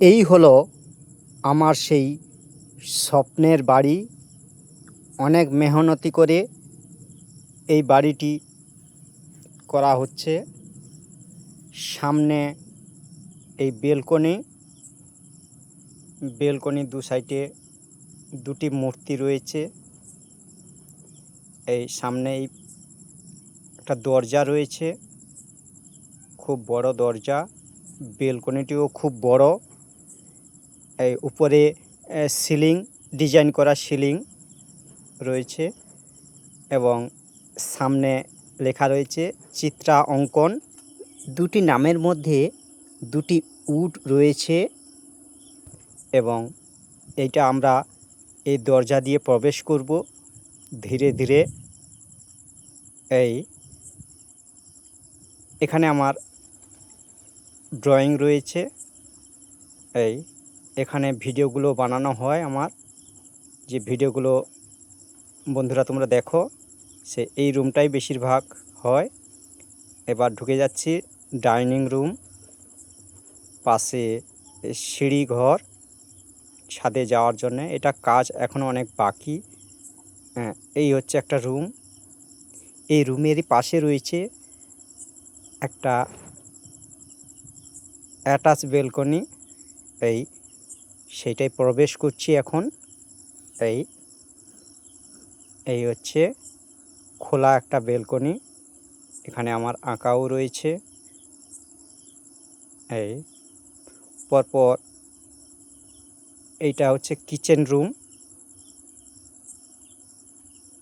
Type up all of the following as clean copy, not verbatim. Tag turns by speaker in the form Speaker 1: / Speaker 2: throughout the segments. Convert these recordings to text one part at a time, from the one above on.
Speaker 1: এই হলো আমার সেই স্বপ্নের বাড়ি। অনেক মেহনতি করে এই বাড়িটি করা হচ্ছে। সামনে এই বেলকনি দু সাইডে দুটি মূর্তি রয়েছে। এই সামনে একটা দরজা রয়েছে, খুব বড় দরজা। বেলকনিটিও খুব বড়। এই উপরে সিলিং, ডিজাইন করা সিলিং রয়েছে এবং সামনে লেখা রয়েছে চিত্রা অঙ্কন। দুটি নামের মধ্যে দুটি উড রয়েছে এবং এইটা আমরা এই দরজা দিয়ে প্রবেশ করব ধীরে ধীরে। এখানে আমার ড্রয়িং রয়েছে। এখানে ভিডিওগুলো বানানো হয়। আমার যে ভিডিওগুলো বন্ধুরা তোমরা দেখো, এই রুমটাই বেশিরভাগ হয়। এবার ঢুকে যাচ্ছি ডাইনিং রুম, পাশে সিঁড়ি ঘর ছাদে যাওয়ার জন্য। এটা কাজ এখনও অনেক বাকি। এই হচ্ছে একটা রুম। এই রুমেরই পাশে রয়েছে একটা অ্যাটাচ বেলকনি। সেইটাই প্রবেশ করছি এখন। এই হচ্ছে খোলা একটা বেলকনি। এখানে আমার আঁকাও রয়েছে। পরপর এইটা হচ্ছে কিচেন রুম।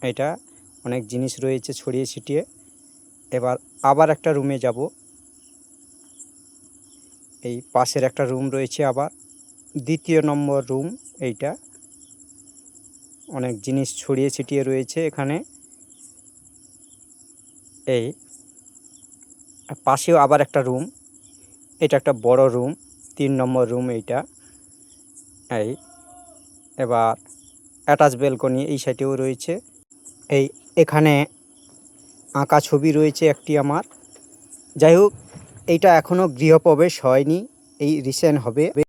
Speaker 1: এটা অনেক জিনিস রয়েছে ছড়িয়ে ছিটিয়ে। এবার আবার একটা রুমে যাব। এই পাশের একটা রুম রয়েছে, আবার দ্বিতীয় নম্বর রুম। এইটা অনেক জিনিস ছড়িয়ে ছিটিয়ে রয়েছে এখানে। এই পাশেও আবার একটা রুম। এটা একটা বড় রুম, 3 নম্বর রুম এইটা। এবার অ্যাটাচ বেলকনি এই সাইডেও রয়েছে। এখানে আঁকা ছবি রয়েছে একটি আমার। যাই হোক, এইটা এখনও গৃহপ্রবেশ হয়নি, এই রিসেন্ট হবে।